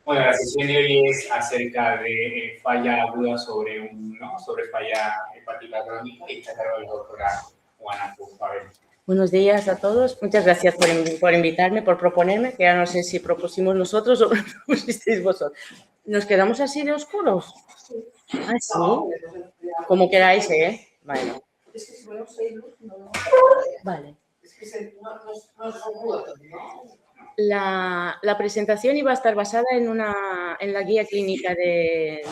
Bueno, la sesión de hoy es acerca de falla aguda sobre falla hepática crónica y está a cargo de la doctora Juana Pavel. Buenos días a todos. Muchas gracias por invitarme, por proponerme, que ya no sé si propusimos nosotros o propusisteis vosotros. ¿Nos quedamos así de oscuros? Ah, sí. Como queráis, ¿eh? Vale. Es que si ponemos ahí luz, no. Vale. Es que no es oscuro, ¿no? La presentación iba a estar basada en la guía clínica de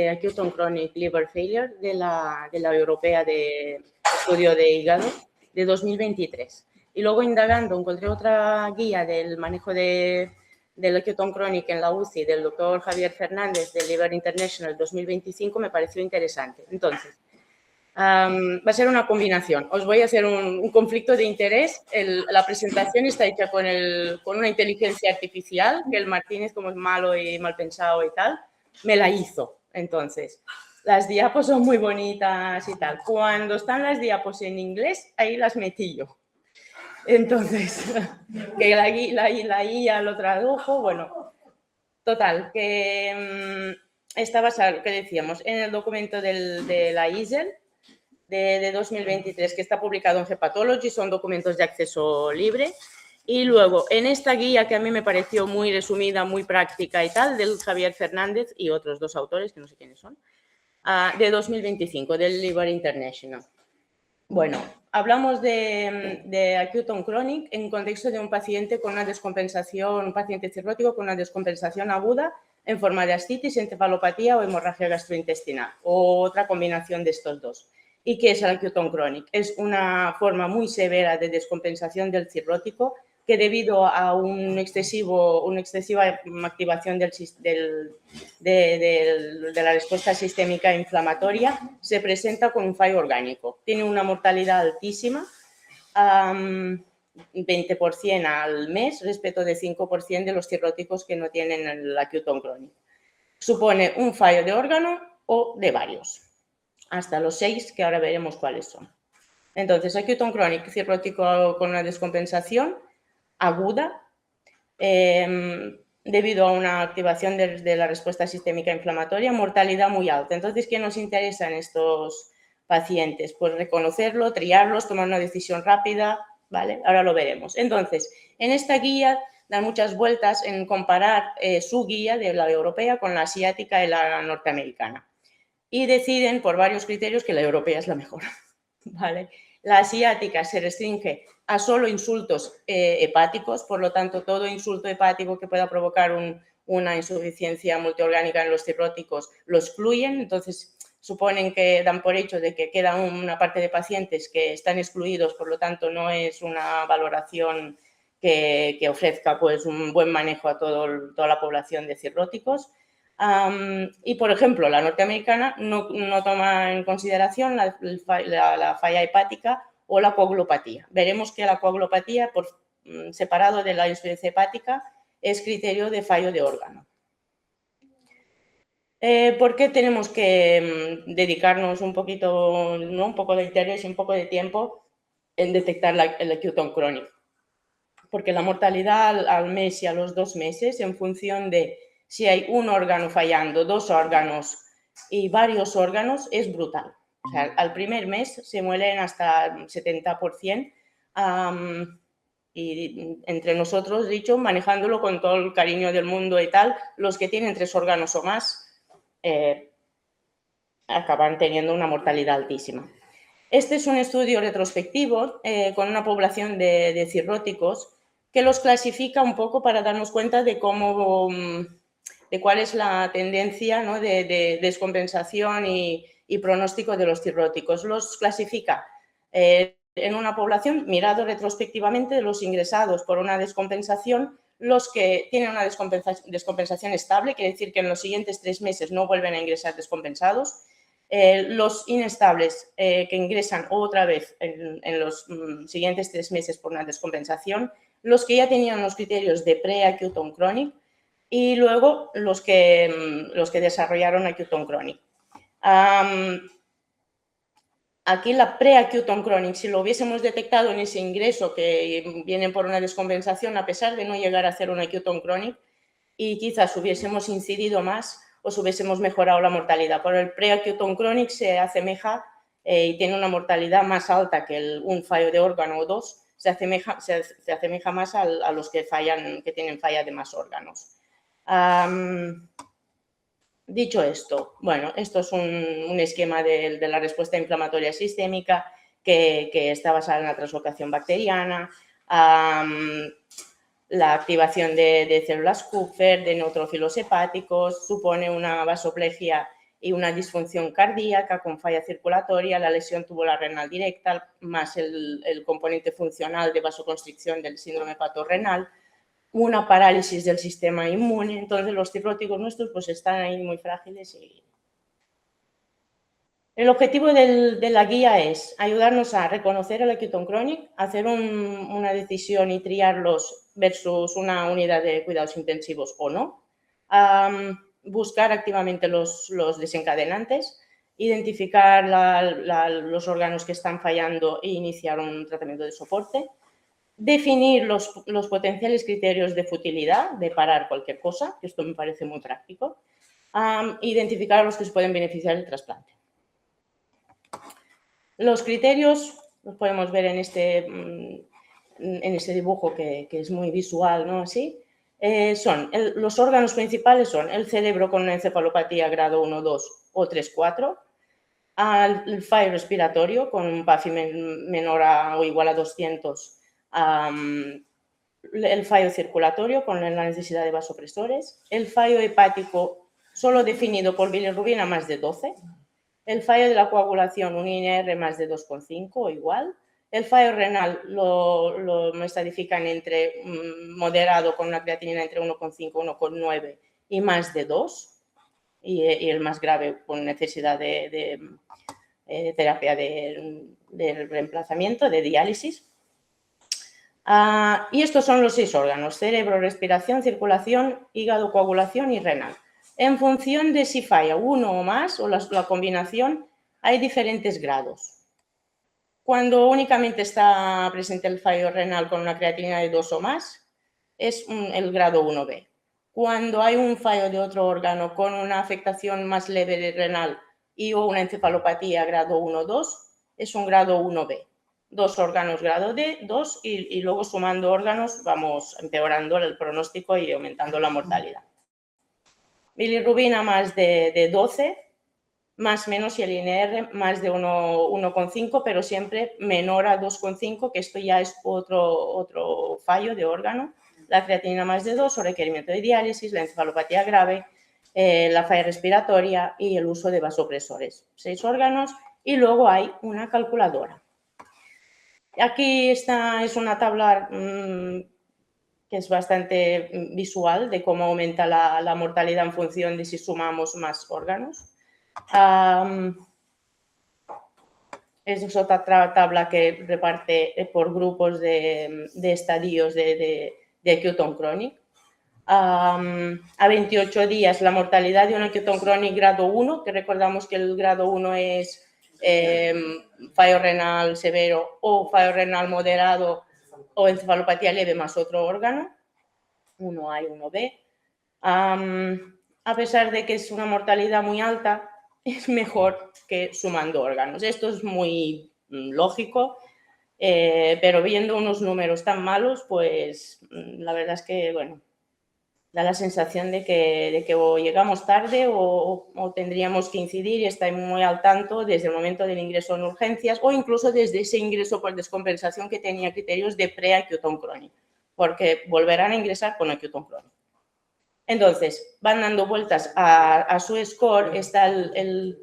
Acute on Chronic Liver Failure de la Europea de Estudio de Hígado de 2023. Y luego, indagando, encontré otra guía del manejo del Acute on Chronic en la UCI del doctor Javier Fernández de Liver International 2025, me pareció interesante. Entonces, va a ser una combinación. Os voy a hacer un conflicto de interés. La presentación está hecha con una inteligencia artificial, que el Martínez, como es malo y mal pensado y tal, me la hizo. Entonces, las diapos son muy bonitas y tal. Cuando están las diapos en inglés, ahí las metí yo. Entonces, que la IA lo tradujo, bueno, total, que está basado, que decíamos, en el documento de la ISEL, de 2023, que está publicado en Hepatology, son documentos de acceso libre. Y luego, en esta guía, que a mí me pareció muy resumida, muy práctica y tal, del Javier Fernández y otros dos autores, que no sé quiénes son, de 2025, del Liver International. Bueno, hablamos de acute on chronic en contexto de un paciente con una descompensación, un paciente cirrótico con una descompensación aguda en forma de ascitis, encefalopatía o hemorragia gastrointestinal, o otra combinación de estos dos. ¿Y qué es el acute on chronic? Es una forma muy severa de descompensación del cirrótico que, debido a una excesiva activación de la respuesta sistémica inflamatoria, se presenta con un fallo orgánico. Tiene una mortalidad altísima, 20% al mes respecto de 5% de los cirróticos que no tienen el acute on chronic. Supone un fallo de órgano o de varios, hasta los 6, que ahora veremos cuáles son. Entonces, acute on chronic, cirrótico con una descompensación aguda, debido a una activación de la respuesta sistémica inflamatoria, mortalidad muy alta. Entonces, ¿qué nos interesa en estos pacientes? Pues reconocerlo, triarlos, tomar una decisión rápida, ¿vale? Ahora lo veremos. Entonces, en esta guía dan muchas vueltas en comparar su guía de la europea con la asiática y la norteamericana. Y deciden, por varios criterios, que la europea es la mejor, ¿vale? La asiática se restringe a solo insultos hepáticos, por lo tanto, todo insulto hepático que pueda provocar una insuficiencia multiorgánica en los cirróticos lo excluyen. Entonces, suponen que dan por hecho de que queda una parte de pacientes que están excluidos, por lo tanto, no es una valoración que ofrezca pues, un buen manejo a toda la población de cirróticos. Y, por ejemplo, la norteamericana no toma en consideración la falla hepática o la coagulopatía. Veremos que la coagulopatía, separado de la insuficiencia hepática, es criterio de fallo de órgano. ¿Por qué tenemos que dedicarnos un poco de interés y un poco de tiempo en detectar el acute on chronic? Porque la mortalidad al mes y a los 2 meses, en función de si hay un órgano fallando, 2 órganos y varios órganos, es brutal. O sea, al primer mes se mueren hasta el 70%, y entre nosotros, dicho, manejándolo con todo el cariño del mundo y tal, los que tienen 3 órganos o más acaban teniendo una mortalidad altísima. Este es un estudio retrospectivo con una población de cirróticos que los clasifica un poco para darnos cuenta de cuál es la tendencia, ¿no?, de descompensación y pronóstico de los cirróticos. Los clasifica en una población, mirado retrospectivamente, de los ingresados por una descompensación, los que tienen una descompensación estable, quiere decir que en los siguientes 3 meses no vuelven a ingresar descompensados. Los inestables que ingresan otra vez en los siguientes 3 meses por una descompensación, los que ya tenían los criterios de pre-acute on chronic y luego los que desarrollaron acute on chronic. Aquí la pre-acute on chronic, si lo hubiésemos detectado en ese ingreso que vienen por una descompensación, a pesar de no llegar a hacer un acute on chronic, y quizás hubiésemos incidido más o si hubiésemos mejorado la mortalidad. Por el pre-acute on chronic se asemeja y tiene una mortalidad más alta que un fallo de órgano o dos, se asemeja más a los que tienen falla de más órganos. Dicho esto, bueno, esto es un esquema de la respuesta inflamatoria sistémica que está basada en la translocación bacteriana, la activación de células Kupffer, de neutrófilos hepáticos, supone una vasoplegia y una disfunción cardíaca con falla circulatoria, la lesión tubular renal directa, más el componente funcional de vasoconstricción del síndrome hepatorrenal, una parálisis del sistema inmune. Entonces, los cirróticos nuestros pues están ahí muy frágiles. El objetivo de la guía es ayudarnos a reconocer el acute on chronic, hacer una decisión y triarlos versus una unidad de cuidados intensivos o no, buscar activamente los desencadenantes, identificar los órganos que están fallando e iniciar un tratamiento de soporte, definir los potenciales criterios de futilidad, de parar cualquier cosa, que esto me parece muy práctico, identificar a los que se pueden beneficiar del trasplante. Los criterios los podemos ver en este dibujo que es muy visual, ¿no? Así. Los órganos principales son el cerebro con una encefalopatía grado 1, 2 o 3, 4, el fallo respiratorio con un PAFI menor o igual a 200, el fallo circulatorio con la necesidad de vasopresores, el fallo hepático solo definido por bilirrubina más de 12, el fallo de la coagulación, un INR más de 2,5 o igual. El fallo renal lo estadifican entre moderado con una creatinina entre 1,5 y 1,9 y más de 2. Y el más grave con necesidad de terapia de reemplazamiento, de diálisis. Y estos son los 6 órganos: cerebro, respiración, circulación, hígado, coagulación y renal. En función de si falla uno o más, o la combinación, hay diferentes grados. Cuando únicamente está presente el fallo renal con una creatinina de 2 o más, es el grado 1B. Cuando hay un fallo de otro órgano con una afectación más leve de renal o una encefalopatía grado 1 o 2, es un grado 1B. 2 órganos grado D, 2, y luego sumando órganos vamos empeorando el pronóstico y aumentando la mortalidad. Bilirrubina más de 12, más menos, y el INR más de 1,5, pero siempre menor a 2,5, que esto ya es otro fallo de órgano. La creatinina más de 2 o requerimiento de diálisis, la encefalopatía grave, la falla respiratoria y el uso de vasopresores. 6 órganos y luego hay una calculadora. Aquí esta es una tabla que es bastante visual de cómo aumenta la mortalidad en función de si sumamos más órganos. Es otra tabla que reparte por grupos de estadios de acute on chronic. A 28 días la mortalidad de un acute on chronic grado 1, que recordamos que el grado 1 es fallo renal severo o fallo renal moderado o encefalopatía leve más otro órgano, 1A y 1B. A pesar de que es una mortalidad muy alta, es mejor que sumando órganos. Esto es muy lógico, pero viendo unos números tan malos, pues la verdad es que, bueno, da la sensación de que o llegamos tarde o tendríamos que incidir y estar muy al tanto desde el momento del ingreso en urgencias o incluso desde ese ingreso por descompensación que tenía criterios de pre-acute on chronic, porque volverán a ingresar con acute on chronic. Entonces, van dando vueltas a su score. Está el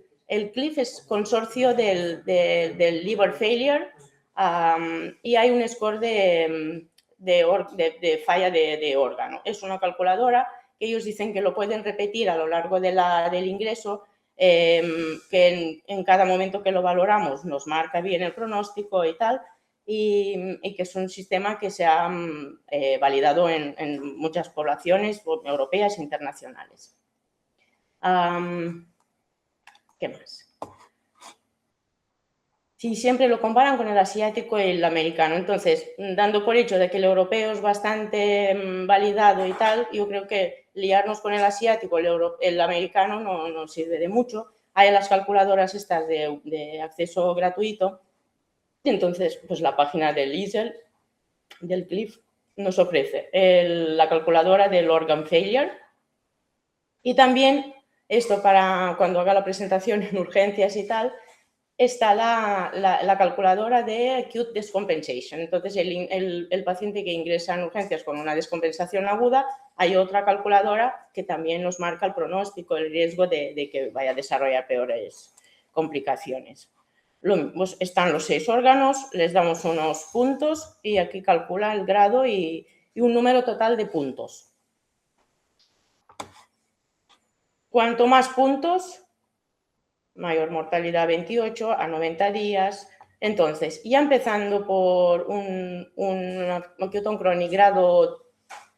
CLIF, es consorcio del liver failure, y hay un score de falla de órgano. Es una calculadora que ellos dicen que lo pueden repetir a lo largo del ingreso, que en cada momento que lo valoramos nos marca bien el pronóstico y tal, y que es un sistema que se ha validado en muchas poblaciones europeas e internacionales. ¿Qué más? Sí, siempre lo comparan con el asiático y el americano. Entonces, dando por hecho de que el europeo es bastante validado y tal, yo creo que liarnos con el asiático, el americano no sirve de mucho. Hay las calculadoras estas de acceso gratuito. Y entonces, pues la página del ISEL, del CLIF, nos ofrece la calculadora del organ failure. Y también, esto para cuando haga la presentación en urgencias y tal, está la calculadora de acute descompensation. Entonces, el paciente que ingresa en urgencias con una descompensación aguda, hay otra calculadora que también nos marca el pronóstico, el riesgo de que vaya a desarrollar peores complicaciones. Pues están los 6 órganos, les damos unos puntos y aquí calcula el grado y un número total de puntos. Cuanto más puntos, mayor mortalidad 28 a 90 días. Entonces, ya empezando por un acute crónico grado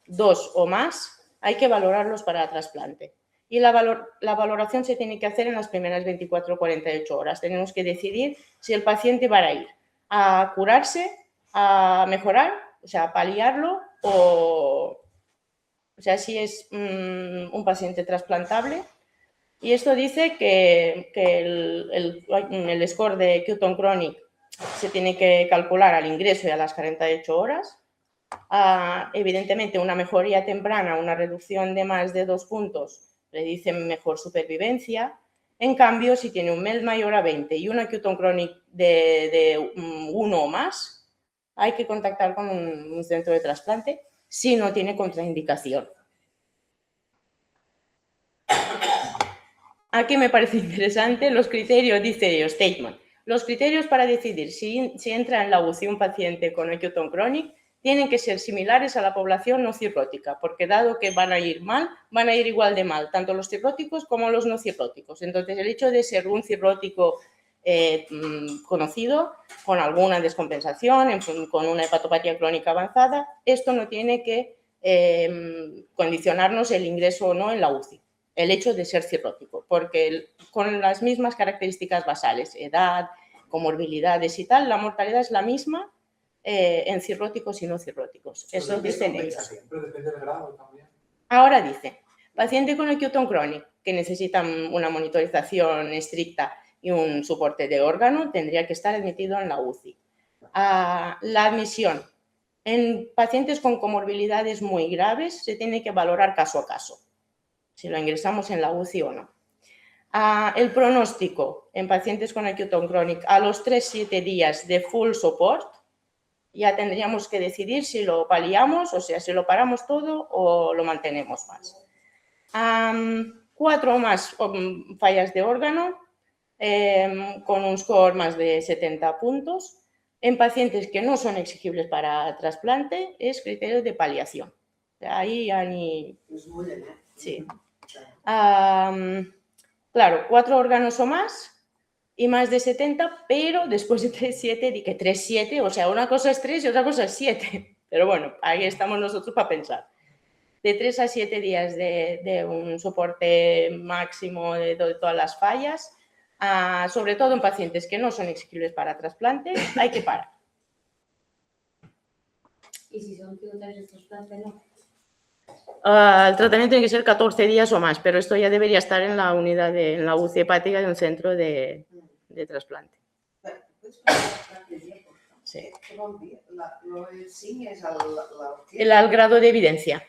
2 o más, hay que valorarlos para trasplante. Y la valoración se tiene que hacer en las primeras 24 o 48 horas. Tenemos que decidir si el paciente va a ir a curarse, a mejorar, o sea, a paliarlo, o sea, si es un paciente trasplantable. Y esto dice que el score de Q-Tone Chronic se tiene que calcular al ingreso y a las 48 horas. Evidentemente, una mejoría temprana, una reducción de más de 2 puntos, le dice mejor supervivencia. En cambio, si tiene un MELD mayor a 20 y una Q-Tone Chronic de 1 o más, hay que contactar con un centro de trasplante si no tiene contraindicación. Aquí me parece interesante los criterios, dice yo, statement. Los criterios para decidir si entra en la UCI un paciente con Q-Tone Chronic tienen que ser similares a la población no cirrótica, porque dado que van a ir mal, van a ir igual de mal, tanto los cirróticos como los no cirróticos. Entonces, el hecho de ser un cirrótico conocido, con alguna descompensación, con una hepatopatía crónica avanzada, esto no tiene que condicionarnos el ingreso o no en la UCI. El hecho de ser cirrótico, porque con las mismas características basales, edad, comorbilidades y tal, la mortalidad es la misma en cirróticos y no cirróticos. Eso dicen ellos. Pero depende del grado también. Ahora dice, paciente con Q-Tone Chronic que necesita una monitorización estricta y un soporte de órgano, tendría que estar admitido en la UCI. La admisión en pacientes con comorbilidades muy graves se tiene que valorar caso a caso, si lo ingresamos en la UCI o no. El pronóstico en pacientes con Q-Tone Chronic a los 3-7 días de full support, ya tendríamos que decidir si lo paliamos, o sea, si lo paramos todo o lo mantenemos más. 4 o más fallas de órgano con un score más de 70 puntos. En pacientes que no son exigibles para trasplante es criterio de paliación. Ahí ya ni... Sí. Claro, 4 órganos o más y más de 70, pero después de 3-7, di que 3-7, o sea, una cosa es 3 y otra cosa es 7. Pero bueno, ahí estamos nosotros para pensar. De 3 a 7 días de un soporte máximo de todas las fallas, sobre todo en pacientes que no son exigibles para trasplante, hay que parar. ¿Y si son pilotas de trasplante, no? El tratamiento tiene que ser 14 días o más, pero esto ya debería estar en la unidad en la UCI hepática de un centro de trasplante. Sí. El grado de evidencia.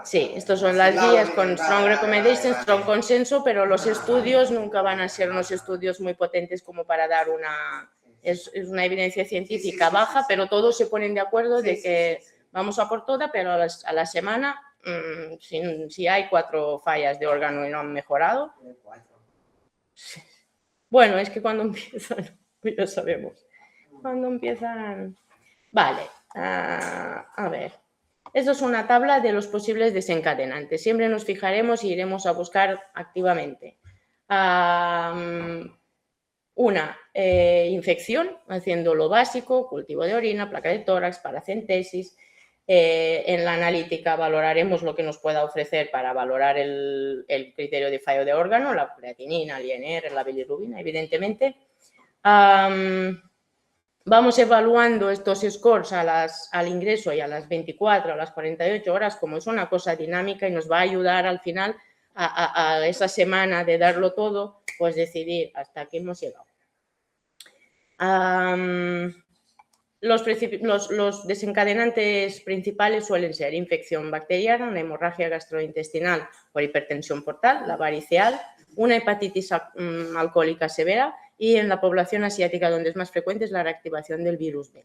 Sí, estos son las guías con strong recommendation, strong consenso, pero los estudios nunca van a ser unos estudios muy potentes como para dar una... Es una evidencia científica baja, pero todos se ponen de acuerdo de que vamos a por toda, pero a la semana, si hay 4 fallas de órgano y no han mejorado. Bueno, es que cuando empiezan, ya sabemos, cuando empiezan... Vale, a ver. Esto es una tabla de los posibles desencadenantes. Siempre nos fijaremos y iremos a buscar activamente. Una infección, haciendo lo básico, cultivo de orina, placa de tórax, paracentesis. En la analítica valoraremos lo que nos pueda ofrecer para valorar el criterio de fallo de órgano, la creatinina, el INR, la bilirrubina, evidentemente. vamos evaluando estos scores al ingreso y a las 24, a las 48 horas, como es una cosa dinámica y nos va a ayudar al final a esa semana de darlo todo, pues decidir hasta aquí hemos llegado. Los desencadenantes principales suelen ser infección bacteriana, una hemorragia gastrointestinal por hipertensión portal, la variceal, una hepatitis alcohólica severa y en la población asiática, donde es más frecuente, es la reactivación del virus B.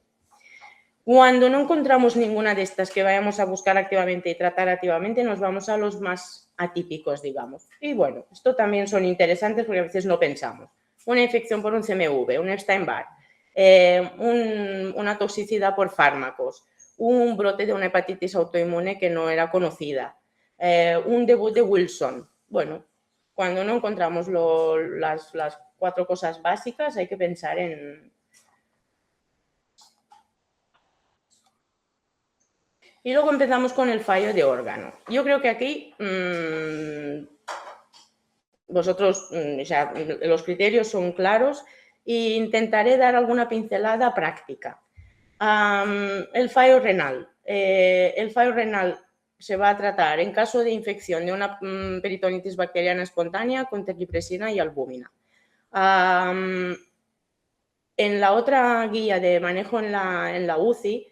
Cuando no encontramos ninguna de estas que vayamos a buscar activamente y tratar activamente, nos vamos a los más atípicos, digamos. Y bueno, esto también son interesantes porque a veces no pensamos. Una infección por un CMV, un Epstein-Barr, una toxicidad por fármacos, un brote de una hepatitis autoinmune que no era conocida, un debut de Wilson. Bueno, cuando no encontramos las 4 cosas básicas hay que pensar en... Y luego empezamos con el fallo de órgano. Yo creo que aquí vosotros, o sea, los criterios son claros e intentaré dar alguna pincelada práctica. El fallo renal. El fallo renal se va a tratar en caso de infección de una peritonitis bacteriana espontánea con terlipresina y albúmina. En la otra guía de manejo en la UCI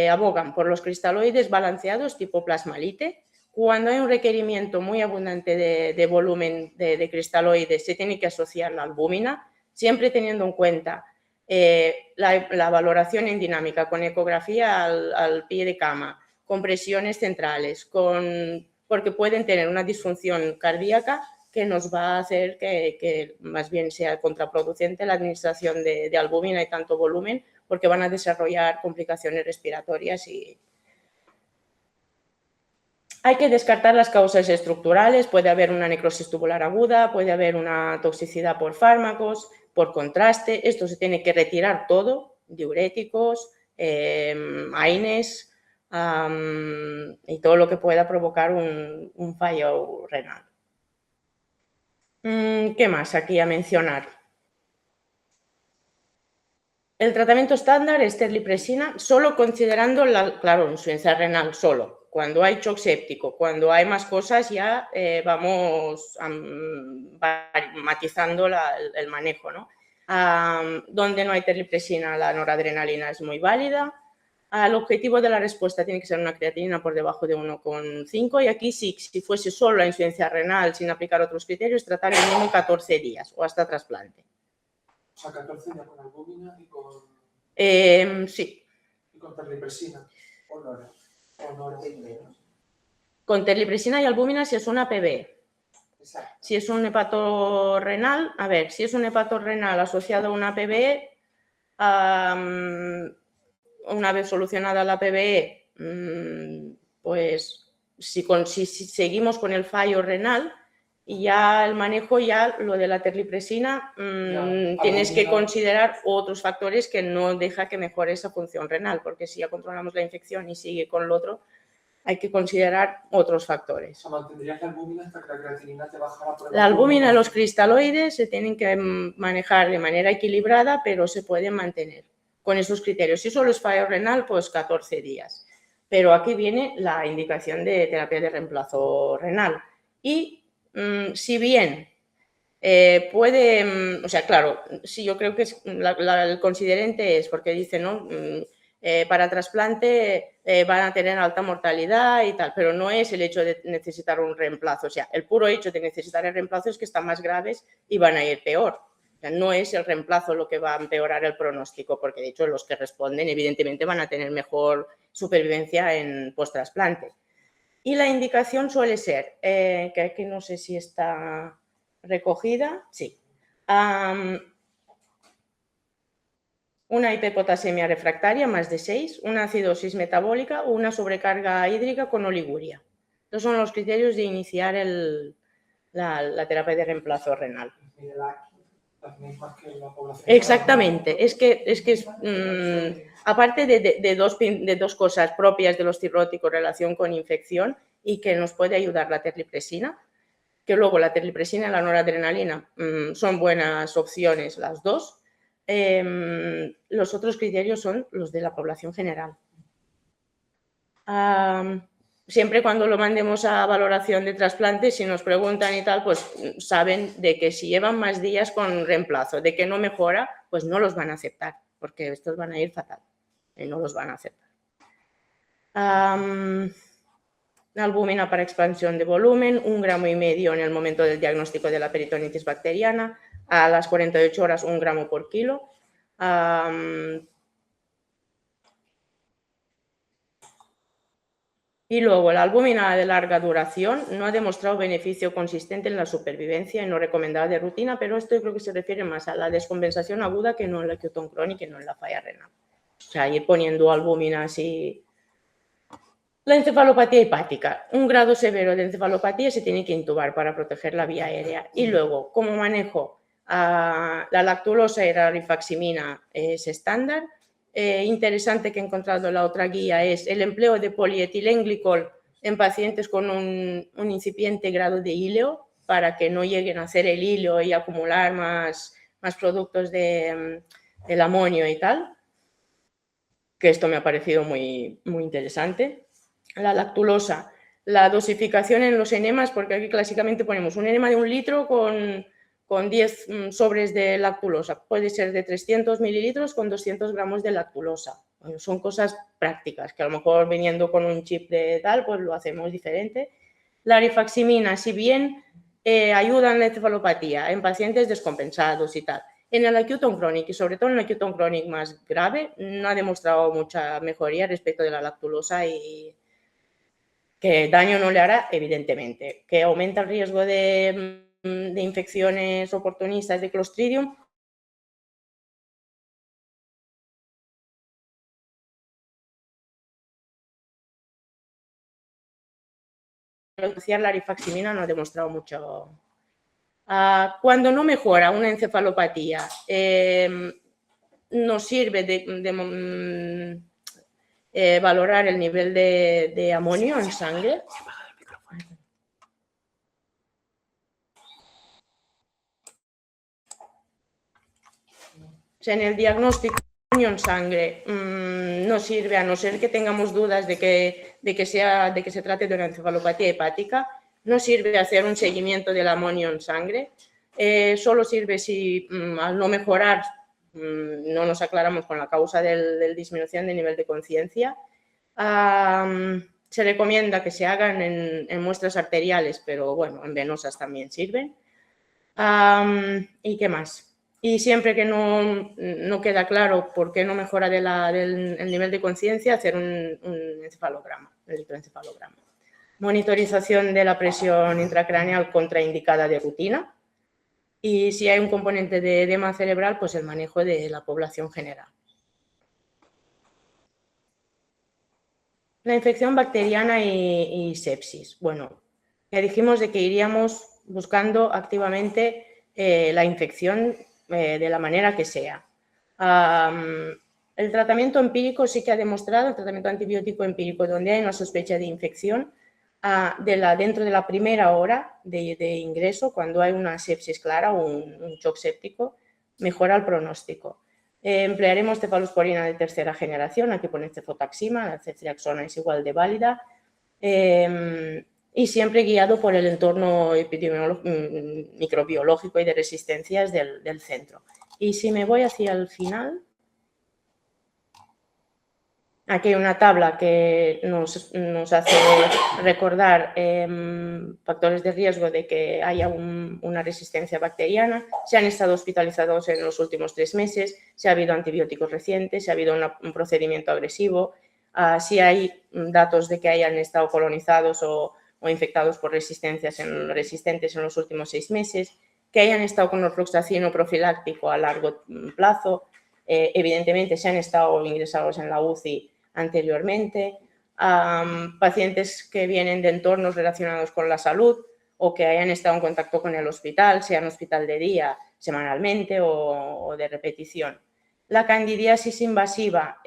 abogan por los cristaloides balanceados tipo plasmalite. Cuando hay un requerimiento muy abundante de volumen de cristaloides, se tiene que asociar la albúmina, siempre teniendo en cuenta la valoración en dinámica con ecografía al pie de cama, con presiones centrales, porque pueden tener una disfunción cardíaca que nos va a hacer que más bien sea contraproducente la administración de albúmina y tanto volumen, porque van a desarrollar complicaciones respiratorias y... Hay que descartar las causas estructurales, puede haber una necrosis tubular aguda, puede haber una toxicidad por fármacos, por contraste, esto se tiene que retirar todo, diuréticos, AINES y todo lo que pueda provocar un fallo renal. ¿Qué más aquí a mencionar? El tratamiento estándar es terlipresina, solo considerando, claro, insuficiencia renal, solo. Cuando hay shock séptico, cuando hay más cosas, ya vamos matizando el manejo, ¿no? Donde no hay terlipresina, la noradrenalina es muy válida. El objetivo de la respuesta tiene que ser una creatinina por debajo de 1,5 y aquí sí, si fuese solo la insuficiencia renal sin aplicar otros criterios, tratar el mínimo 14 días o hasta trasplante. O sea, 14 días con albúmina y con... sí. Y con terlipresina. O nora. Con terlipresina y albúmina si es una PB. Exacto. Si es un hepatorrenal, a ver, si es un hepatorrenal asociado a una PB, una vez solucionada la PBE, pues si seguimos con el fallo renal y ya el manejo, ya lo de la terlipresina, tienes que considerar otros factores que no deja que mejore esa función renal, porque si ya controlamos la infección y sigue con lo otro, hay que considerar otros factores. O sea, mantendrías la albúmina hasta que la creatinina te bajara por... La albúmina y los cristaloides se tienen que manejar de manera equilibrada, pero se pueden mantener con esos criterios. Si solo es fallo renal, pues 14 días. Pero aquí viene la indicación de terapia de reemplazo renal. Y si bien puede, o sea, claro, sí, yo creo que el considerante es porque dice, ¿no? Para trasplante van a tener alta mortalidad y tal, pero no es el hecho de necesitar un reemplazo. O sea, el puro hecho de necesitar el reemplazo es que están más graves y van a ir peor. O sea, no es el reemplazo lo que va a empeorar el pronóstico, porque de hecho los que responden evidentemente van a tener mejor supervivencia en post-trasplante. Y la indicación suele ser, que aquí no sé si está recogida, sí. Una hiperpotasemia refractaria, más de 6, una acidosis metabólica o una sobrecarga hídrica con oliguria. Estos son los criterios de iniciar la terapia de reemplazo renal. Exactamente, es que aparte de dos cosas propias de los cirróticos, relación con infección y que nos puede ayudar la terlipresina, que luego la terlipresina y la noradrenalina son buenas opciones las dos. Los otros criterios son los de la población general. Siempre cuando lo mandemos a valoración de trasplante, si nos preguntan y tal, pues saben de que si llevan más días con reemplazo, de que no mejora, pues no los van a aceptar, porque estos van a ir fatal y no los van a aceptar. Albúmina para expansión de volumen, 1,5 gramos en el momento del diagnóstico de la peritonitis bacteriana, a las 48 horas 1 gramo por kilo. Y luego, la albúmina de larga duración no ha demostrado beneficio consistente en la supervivencia y no recomendada de rutina, pero esto yo creo que se refiere más a la descompensación aguda que no en la Acute crónica y no en la falla renal. O sea, ir poniendo albúmina así. La encefalopatía hepática. Un grado severo de encefalopatía se tiene que intubar para proteger la vía aérea. Y luego, como manejo, la lactulosa y la rifaximina es estándar. Interesante que he encontrado en la otra guía es el empleo de polietilenglicol en pacientes con un incipiente grado de híleo para que no lleguen a hacer el híleo y acumular más productos del amonio y tal, que esto me ha parecido muy, muy interesante. La lactulosa, la dosificación en los enemas, porque aquí clásicamente ponemos un enema de 1 litro con 10 sobres de lactulosa. Puede ser de 300 mililitros con 200 gramos de lactulosa. Bueno, son cosas prácticas, que a lo mejor viniendo con un chip de tal, pues lo hacemos diferente. La rifaximina, si bien ayuda en la encefalopatía, en pacientes descompensados y tal, en el acute chronic y sobre todo en el acute chronic más grave, no ha demostrado mucha mejoría respecto de la lactulosa y que daño no le hará, evidentemente. Que aumenta el riesgo de infecciones oportunistas de Clostridium. La rifaximina no ha demostrado mucho. Cuando no mejora una encefalopatía, nos sirve de valorar el nivel de amonio en sangre. O sea, en el diagnóstico de amonio en sangre no sirve, a no ser que tengamos dudas de que se trate de una encefalopatía hepática. No sirve hacer un seguimiento del amonio en sangre. Solo sirve si al no mejorar no nos aclaramos con la causa de disminución de nivel de conciencia. Se recomienda que se hagan en muestras arteriales, pero bueno, en venosas también sirven. ¿Y qué más? Y siempre que no queda claro por qué no mejora el nivel de conciencia, hacer un encefalograma, el electroencefalograma. Monitorización de la presión intracraneal contraindicada de rutina. Y si hay un componente de edema cerebral, pues el manejo de la población general. La infección bacteriana y sepsis. Bueno, ya dijimos de que iríamos buscando activamente la infección de la manera que sea. El tratamiento empírico sí que ha demostrado, el tratamiento antibiótico empírico, donde hay una sospecha de infección, dentro de la primera hora de ingreso, cuando hay una sepsis clara o un shock séptico, mejora el pronóstico. Emplearemos cefalosporina de tercera generación, aquí pone cefotaxima, la ceftriaxona es igual de válida, y siempre guiado por el entorno microbiológico y de resistencias del centro. Y si me voy hacia el final, aquí hay una tabla que nos hace recordar factores de riesgo de que haya una resistencia bacteriana. Se han estado hospitalizados en los últimos 3 meses, si ha habido antibióticos recientes, si ha habido un procedimiento agresivo, si hay datos de que hayan estado colonizados o infectados por resistentes en los últimos 6 meses, que hayan estado con ofloxacino profiláctico a largo plazo. Evidentemente, se han estado ingresados en la UCI anteriormente, pacientes que vienen de entornos relacionados con la salud o que hayan estado en contacto con el hospital, sea en hospital de día, semanalmente o de repetición. La candidiasis invasiva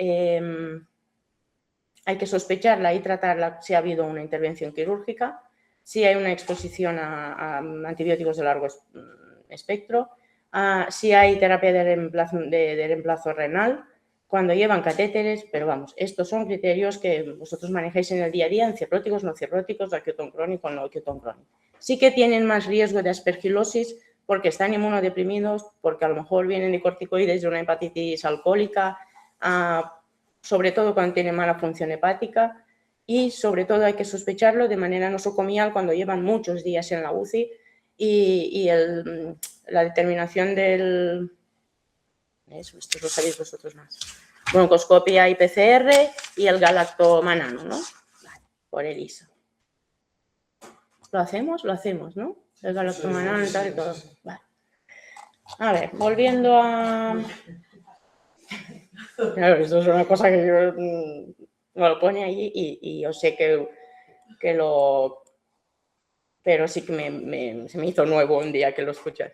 hay que sospecharla y tratarla si ha habido una intervención quirúrgica, si hay una exposición a antibióticos de largo espectro, Si hay terapia de reemplazo renal, cuando llevan catéteres, pero vamos, estos son criterios que vosotros manejáis en el día a día, en cirróticos, no cirróticos, acutón crónico, no acutón crónico. Sí que tienen más riesgo de aspergilosis porque están inmunodeprimidos, porque a lo mejor vienen de corticoides de una hepatitis alcohólica, sobre todo cuando tienen mala función hepática, y sobre todo hay que sospecharlo de manera nosocomial cuando llevan muchos días en la UCI y la determinación del... Eso, esto lo sabéis vosotros más. Broncoscopia y PCR y el galactomanano, ¿no? Vale, por ELISA. ¿Lo hacemos? Lo hacemos, ¿no? El galactomanano y tal y todo. Vale. A ver, volviendo a... Claro, esto es una cosa que yo... me lo pone allí y yo sé que lo... Pero sí que se me hizo nuevo un día que lo escuché.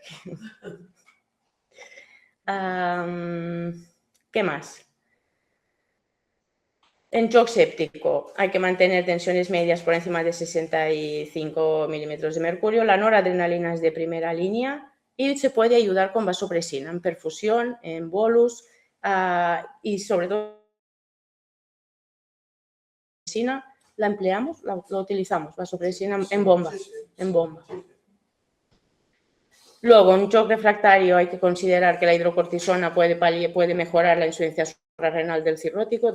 ¿Qué más? En shock séptico hay que mantener tensiones medias por encima de 65 milímetros de mercurio. La noradrenalina es de primera línea y se puede ayudar con vasopresina en perfusión, en bolus y sobre todo la empleamos, la utilizamos, vasopresina en bomba. Luego, en shock refractario hay que considerar que la hidrocortisona puede mejorar la insuficiencia suprarrenal del cirrótico,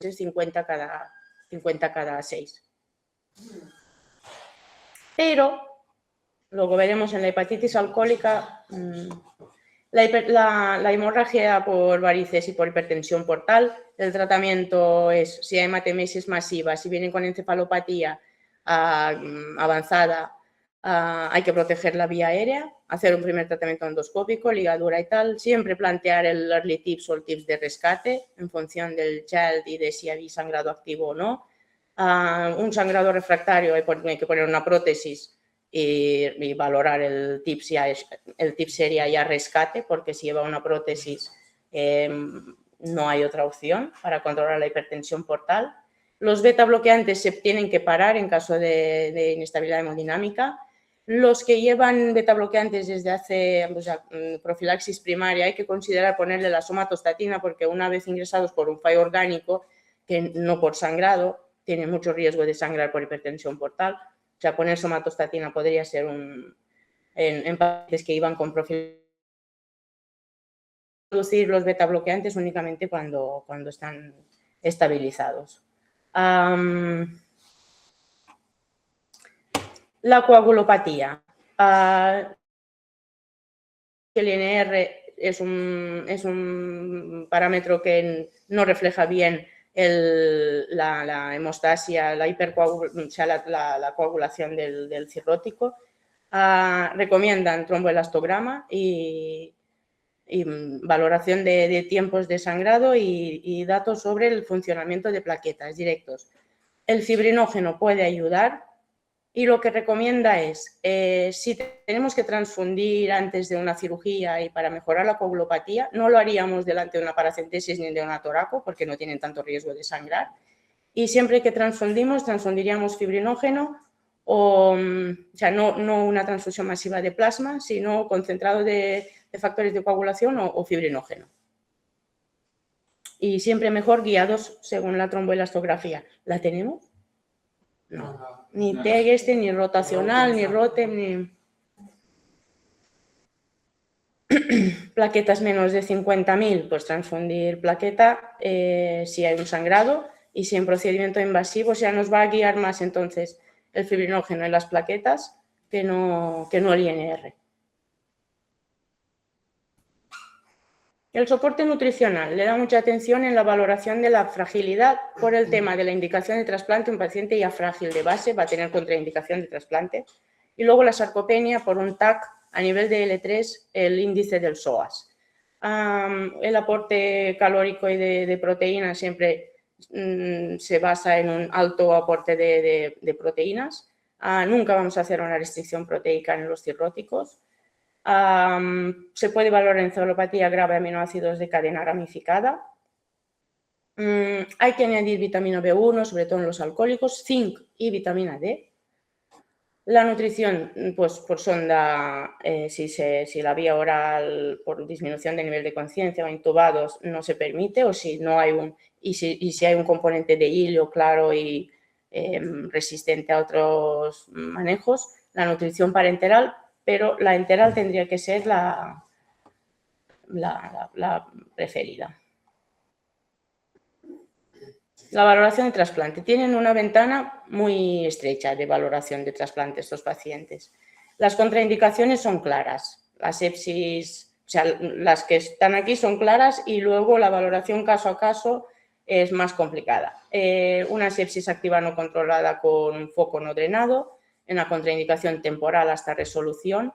50 cada 6. Pero, luego veremos en la hepatitis alcohólica, la hemorragia por varices y por hipertensión portal, el tratamiento es, si hay hematemesis masiva, si vienen con encefalopatía avanzada, hay que proteger la vía aérea, hacer un primer tratamiento endoscópico, ligadura y tal, siempre plantear el early tips o el tips de rescate en función del child y de si hay sangrado activo o no. Un sangrado refractario hay que poner una prótesis y valorar el tip sería ya rescate, porque si lleva una prótesis no hay otra opción para controlar la hipertensión portal. Los beta bloqueantes se tienen que parar en caso de inestabilidad hemodinámica. Los que llevan beta bloqueantes desde hace profilaxis primaria hay que considerar ponerle la somatostatina porque una vez ingresados por un fallo orgánico, que no por sangrado, tienen mucho riesgo de sangrar por hipertensión portal. O sea, poner somatostatina podría ser en pacientes que iban con profilaxis. Reducir los beta bloqueantes únicamente cuando están estabilizados. La coagulopatía. El INR es un parámetro que no refleja bien la hemostasia, la coagulación del cirrótico. Recomiendan tromboelastograma y valoración de tiempos de sangrado y datos sobre el funcionamiento de plaquetas directos. El fibrinógeno puede ayudar y lo que recomienda es, si tenemos que transfundir antes de una cirugía y para mejorar la coagulopatía, no lo haríamos delante de una paracentesis ni de una toraco porque no tienen tanto riesgo de sangrar. Y siempre que transfundiríamos fibrinógeno, o sea, no una transfusión masiva de plasma, sino concentrado de factores de coagulación o fibrinógeno. Y siempre mejor guiados según la tromboelastografía. ¿La tenemos? No. Ni TEG ni rotacional, ni ROTEM, ni... Plaquetas menos de 50.000, pues transfundir plaqueta si hay un sangrado y si en procedimiento invasivo, o sea, nos va a guiar más entonces el fibrinógeno en las plaquetas que no el INR. El soporte nutricional le da mucha atención en la valoración de la fragilidad por el tema de la indicación de trasplante. Un paciente ya frágil de base va a tener contraindicación de trasplante. Y luego la sarcopenia por un TAC a nivel de L3, el índice del PSOAS. El aporte calórico y de proteínas siempre se basa en un alto aporte de proteínas. Nunca vamos a hacer una restricción proteica en los cirróticos. Se puede valorar encefalopatía grave, aminoácidos de cadena ramificada. Hay que añadir vitamina B1, sobre todo en los alcohólicos, zinc y vitamina D. La nutrición, pues por sonda, si la vía oral por disminución de nivel de conciencia o intubados no se permite, o si no hay si hay un componente de hilio claro y resistente a otros manejos, la nutrición parenteral, pero la enteral tendría que ser la preferida. La valoración de trasplante. Tienen una ventana muy estrecha de valoración de trasplante estos pacientes. Las contraindicaciones son claras. La sepsis, o sea, las que están aquí son claras y luego la valoración caso a caso es más complicada. Una sepsis activa no controlada con un foco no drenado, una contraindicación temporal hasta resolución,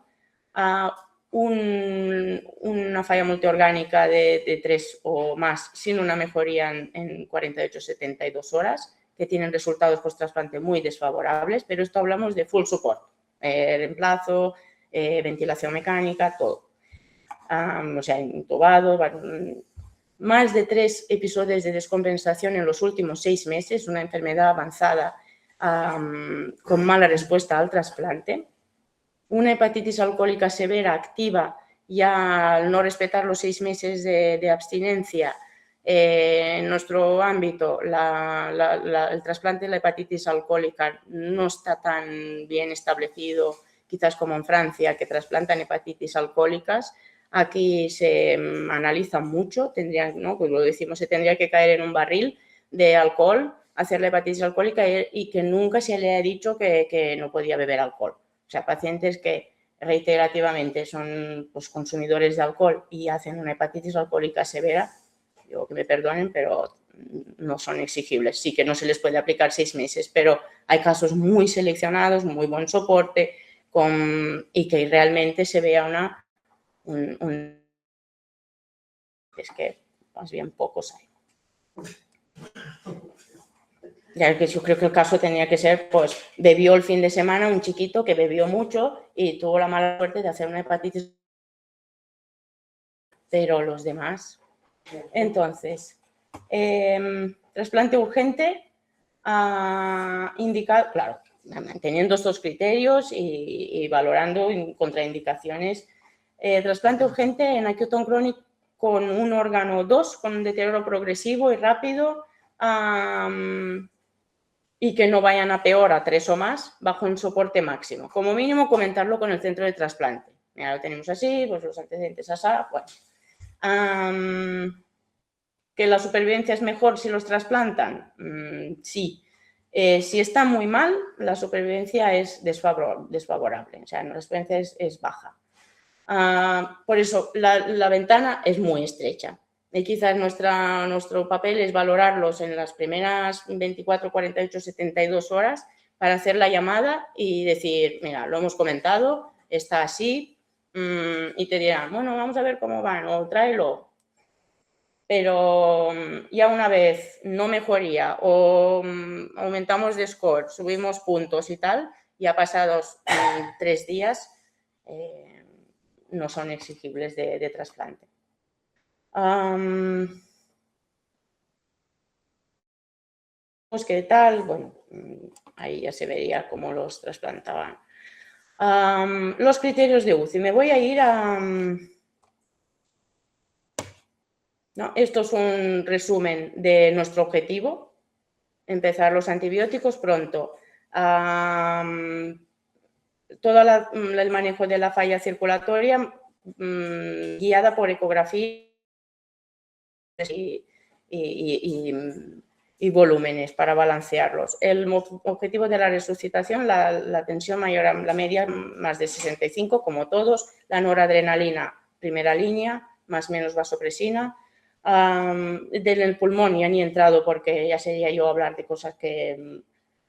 una falla multiorgánica de 3 o más sin una mejoría en 48-72 horas, que tienen resultados post-trasplante muy desfavorables, pero esto hablamos de full support, reemplazo, ventilación mecánica, todo. O sea, intubado, más de 3 episodios de descompensación en los últimos 6 meses, una enfermedad avanzada con mala respuesta al trasplante. Una hepatitis alcohólica severa activa ya al no respetar los 6 meses de abstinencia. En nuestro ámbito, el trasplante de la hepatitis alcohólica no está tan bien establecido, quizás como en Francia, que trasplantan hepatitis alcohólicas. Aquí se analiza mucho, ¿no? Pues lo decimos, se tendría que caer en un barril de alcohol, hacer la hepatitis alcohólica y que nunca se le ha dicho que no podía beber alcohol. O sea, pacientes que reiterativamente son pues, consumidores de alcohol y hacen una hepatitis alcohólica severa, digo que me perdonen, pero no son exigibles. Sí que no se les puede aplicar 6 meses, pero hay casos muy seleccionados, muy buen soporte y que realmente se vea es que más bien pocos hay. Ya que yo creo que el caso tenía que ser, pues, bebió el fin de semana un chiquito que bebió mucho y tuvo la mala suerte de hacer una hepatitis, pero los demás. Entonces, trasplante urgente indicado, claro, manteniendo estos criterios y valorando contraindicaciones. Trasplante urgente en acute crónico con un órgano 2, con un deterioro progresivo y rápido, y que no vayan a peor a 3 o más bajo un soporte máximo. Como mínimo, comentarlo con el centro de trasplante. Mira, lo tenemos así, pues los antecedentes asá, bueno. ¿Que la supervivencia es mejor si los trasplantan? Sí. Si está muy mal, la supervivencia es desfavorable, o sea, la supervivencia es baja. Por eso, la ventana es muy estrecha. Y quizás nuestro papel es valorarlos en las primeras 24, 48, 72 horas para hacer la llamada y decir, mira, lo hemos comentado, está así, y te dirán, bueno, vamos a ver cómo van, o tráelo. Pero ya una vez no mejoría o aumentamos de score, subimos puntos y tal, ya pasados 3 días no son exigibles de trasplante. Pues qué tal, bueno, ahí ya se vería cómo los trasplantaban. Los criterios de UCI. Me voy a ir a... ¿no? Esto es un resumen de nuestro objetivo, empezar los antibióticos pronto. Todo el manejo de la falla circulatoria guiada por ecografía y volúmenes para balancearlos. El objetivo de la resucitación, la tensión mayor a la media, más de 65, como todos, la noradrenalina, primera línea, más o menos vasopresina. Del pulmón ya ni he entrado porque ya sería yo hablar de cosas que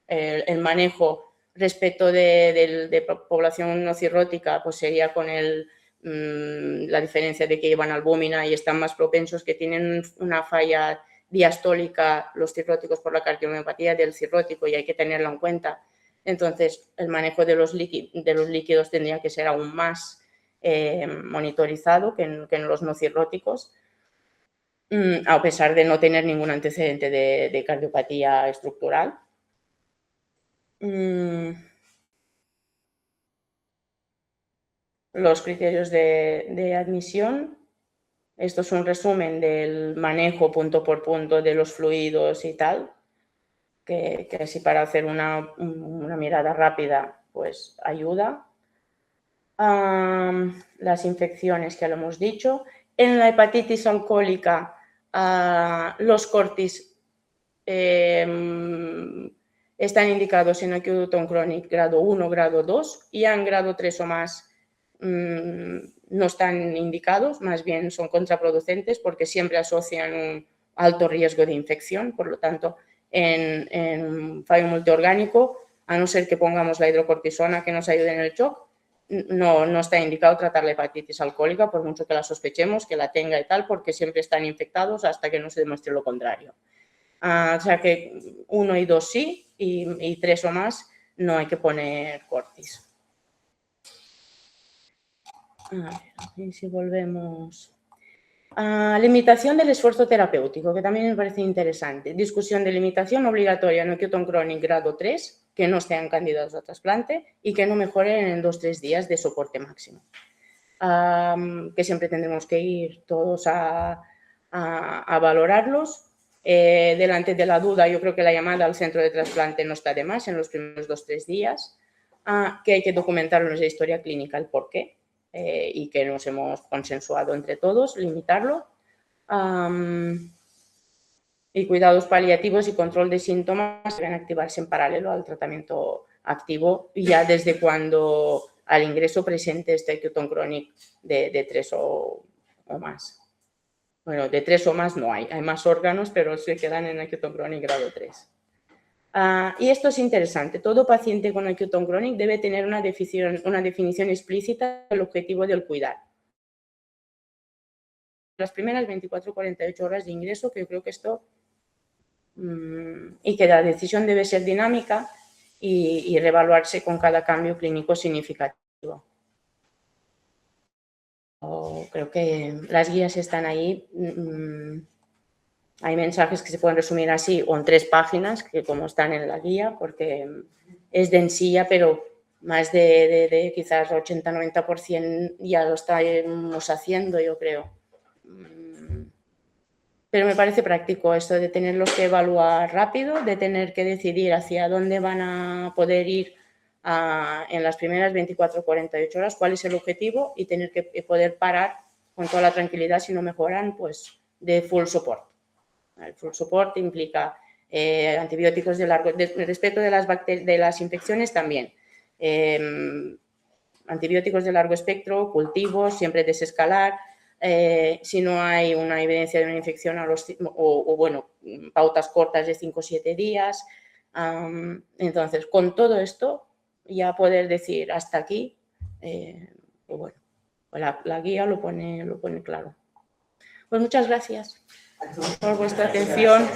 el manejo respecto de población no cirrótica pues sería con la diferencia de que llevan albúmina y están más propensos, que tienen una falla diastólica los cirróticos por la cardiomiopatía del cirrótico y hay que tenerlo en cuenta. Entonces, el manejo de los líquidos tendría que ser aún más monitorizado que en los no cirróticos, a pesar de no tener ningún antecedente de cardiopatía estructural. los criterios de admisión. Esto es un resumen del manejo punto por punto de los fluidos y tal, que así para hacer una mirada rápida pues ayuda. Las infecciones que lo hemos dicho. En la hepatitis alcohólica, los cortis están indicados en acute on chronic grado 1, grado 2, y en grado 3 o más no están indicados, más bien son contraproducentes porque siempre asocian un alto riesgo de infección. Por lo tanto, en fallo multiorgánico, a no ser que pongamos la hidrocortisona que nos ayude en el shock, no está indicado tratar la hepatitis alcohólica, por mucho que la sospechemos, que la tenga y tal, porque siempre están infectados hasta que no se demuestre lo contrario. O sea que 1 y 2 sí, y 3 o más no hay que poner cortis. A ver, y si volvemos... limitación del esfuerzo terapéutico, que también me parece interesante. Discusión de limitación obligatoria en acute on chronic grado 3, que no estén candidatos a trasplante y que no mejoren en 2-3 días de soporte máximo. Que siempre tendremos que ir todos a valorarlos. Delante de la duda, yo creo que la llamada al centro de trasplante no está de más en los primeros 2-3 días. Que hay que documentarlo en la historia clínica, el por qué. Y que nos hemos consensuado entre todos, limitarlo. Y cuidados paliativos y control de síntomas deben activarse en paralelo al tratamiento activo, ya desde cuando al ingreso presente este acute on chronic de 3 o más. Bueno, de 3 o más no hay más órganos, pero se quedan en acute on chronic grado 3. Y esto es interesante. Todo paciente con acute on chronic debe tener una definición explícita del objetivo del cuidar. Las primeras 24-48 horas de ingreso, que yo creo que esto... y que la decisión debe ser dinámica y reevaluarse con cada cambio clínico significativo. Creo que las guías están ahí. Hay mensajes que se pueden resumir así o en 3 páginas, que como están en la guía, porque es densilla, pero más de quizás 80-90% ya lo estamos haciendo, yo creo. Pero me parece práctico esto de tenerlos que evaluar rápido, de tener que decidir hacia dónde van a poder ir en las primeras 24-48 horas, cuál es el objetivo, y tener que poder parar con toda la tranquilidad si no mejoran, pues de full support. El full support implica antibióticos de largo... Respecto de las infecciones también. Antibióticos de largo espectro, cultivos, siempre desescalar. Si no hay una evidencia de una infección bueno, pautas cortas de 5 o 7 días. Entonces, con todo esto, ya poder decir hasta aquí, pues bueno, la guía lo pone claro. Pues muchas gracias por vuestra atención.